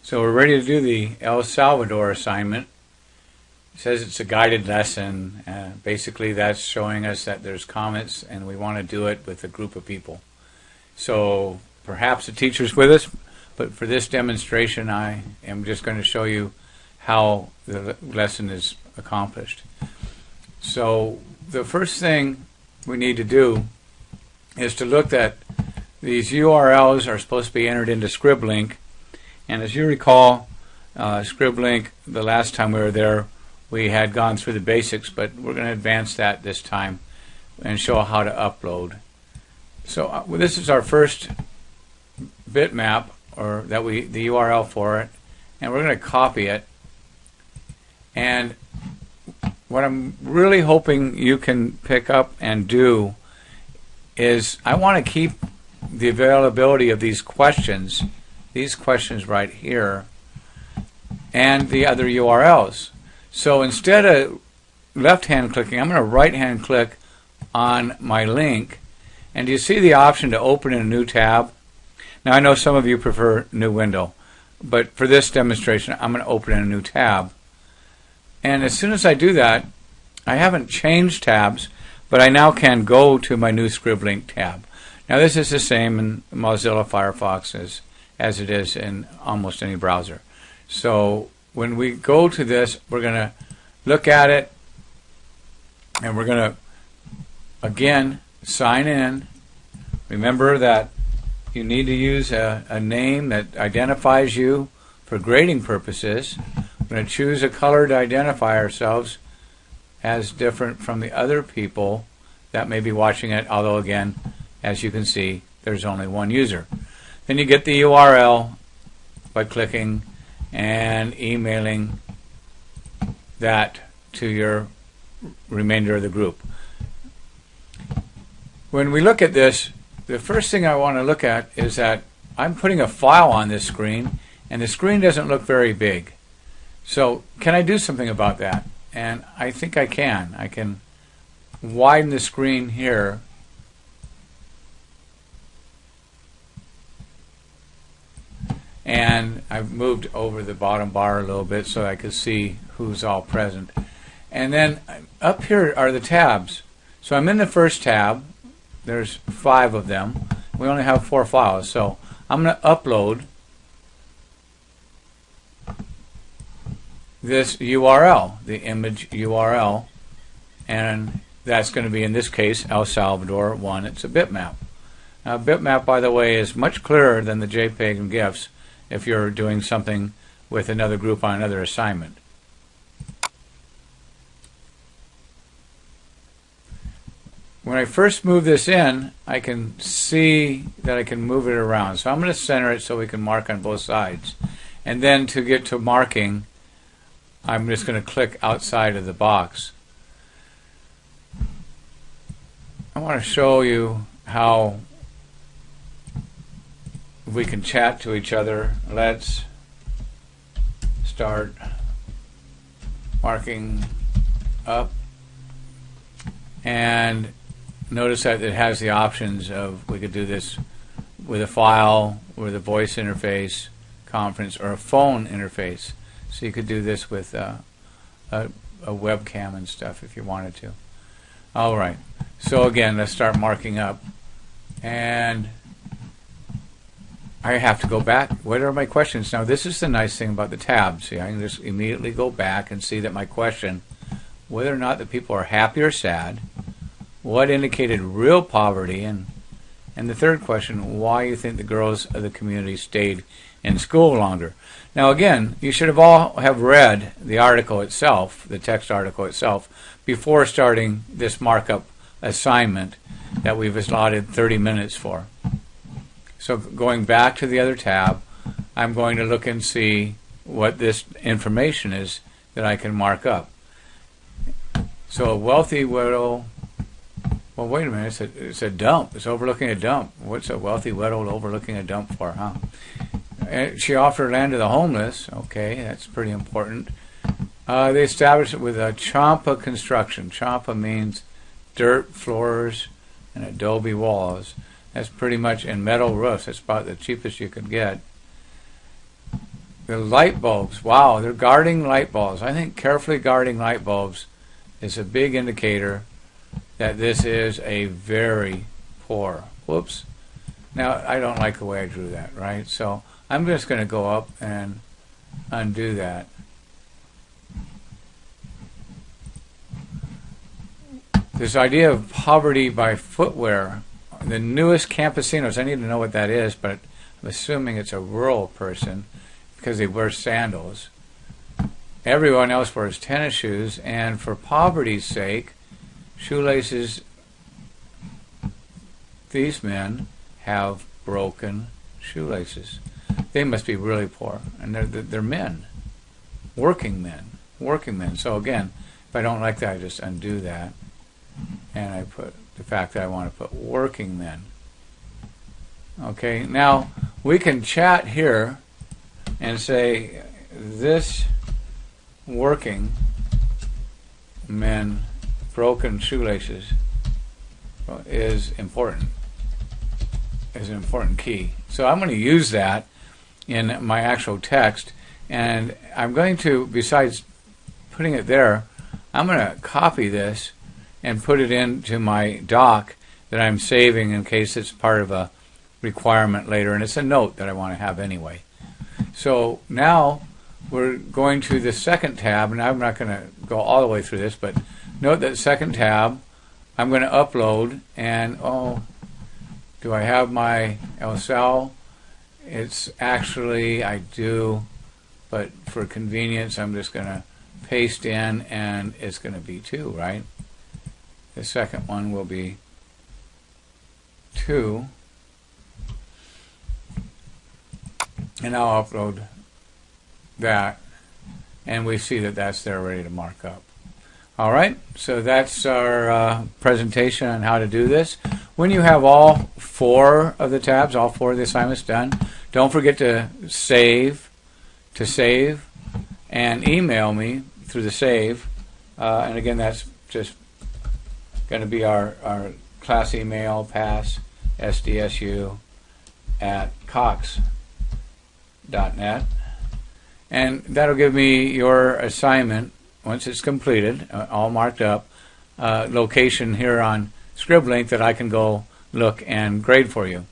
So we're ready to do the El Salvador assignment. It says it's a guided lesson. Basically that's showing us that there's comments and we want to do it with a group of people. So perhaps the teacher's with us, but for this demonstration I am just going to show you how the lesson is accomplished. So the first thing we need to do is to look at these URLs are supposed to be entered into ScribLink. And as you recall, ScribLink, the last time we were there, we had gone through the basics, but we're going to advance that this time and show how to upload. So this is our first bitmap, or the URL for it, and we're going to copy it. And what I'm really hoping you can pick up and do is I want to keep the availability of these questions right here, and the other URLs. So instead of left-hand clicking, I'm going to right-hand click on my link, and you see the option to open in a new tab. Now I know some of you prefer new window, but for this demonstration I'm going to open in a new tab. And as soon as I do that, I haven't changed tabs, but I now can go to my new ScribLink tab. Now this is the same in Mozilla Firefox as it is in almost any browser. So when we go to this, we're going to look at it, and we're going to again sign in. Remember that you need to use a name that identifies you for grading purposes. We're going to choose a color to identify ourselves as different from the other people that may be watching it, although again, as you can see, there's only one user. Then you get the URL by clicking and emailing that to your remainder of the group. When we look at this, the first thing I want to look at is that I'm putting a file on this screen, and the screen doesn't look very big. So can I do something about that? And I think I can. I can widen the screen here. And I've moved over the bottom bar a little bit so I could see who's all present. And then up here are the tabs. So I'm in the first tab. There's 5 of them. We only have 4 files. So I'm going to upload this URL, the image URL, and that's going to be, in this case, El Salvador 1. It's a bitmap. Now, a bitmap, by the way, is much clearer than the JPEG and GIFs if you're doing something with another group on another assignment. When I first move this in, I can see that I can move it around. So I'm going to center it so we can mark on both sides. And then to get to marking, I'm just going to click outside of the box. I want to show you how we can chat to each other. Let's start marking up, and notice that it has the options of, we could do this with a file, with a voice interface, conference, or a phone interface. So you could do this with a webcam and stuff if you wanted to. Alright, so again, let's start marking up, and I have to go back. What are my questions? Now this is the nice thing about the tabs. See, I can just immediately go back and see that my question, whether or not the people are happy or sad, what indicated real poverty, and the third question, why you think the girls of the community stayed in school longer. Now again, you should have all have read the article itself, the text article itself, before starting this markup assignment that we've allotted 30 minutes for. So going back to the other tab, I'm going to look and see what this information is that I can mark up. So a wealthy widow, well wait a minute, it's a dump. It's overlooking a dump. What's a wealthy widow overlooking a dump for, huh? She offered land to the homeless. Okay, that's pretty important. They established it with a champa construction. Champa means dirt floors and adobe walls. That's pretty much in metal roofs. That's about the cheapest you could get. The light bulbs. Wow, they're guarding light bulbs. I think carefully guarding light bulbs is a big indicator that this is a very poor. Whoops. Now, I don't like the way I drew that, right? So I'm just going to go up and undo that. This idea of poverty by footwear, the newest campesinos, I need to know what that is, but I'm assuming it's a rural person because they wear sandals. Everyone else wears tennis shoes, and for poverty's sake, shoelaces, these men have broken shoelaces. They must be really poor, and they're men, working men. So again, if I don't like that, I just undo that, and I put the fact that I want to put working men. Okay, now we can chat here and say this working men broken shoelaces is important, is an important key. So I'm going to use that in my actual text, and I'm going to, besides putting it there, I'm going to copy this and put it into my doc that I'm saving in case it's part of a requirement later, and it's a note that I want to have anyway. So now we're going to the second tab, and I'm not going to go all the way through this, but note that second tab, I'm going to upload, and do I have my El Sal? It's actually, I do, but for convenience, I'm just going to paste in, and it's going to be 2, right? The second one will be 2, and I'll upload that, and we see that that's there ready to mark up. All right, so that's our presentation on how to do this. When you have all 4 of the tabs, all 4 of the assignments done, don't forget to save, and email me through the save. And again, that's just going to be our class email, pass, sdsu at cox.net. And that'll give me your assignment once it's completed, all marked up, location here on Scriblink that I can go look and grade for you.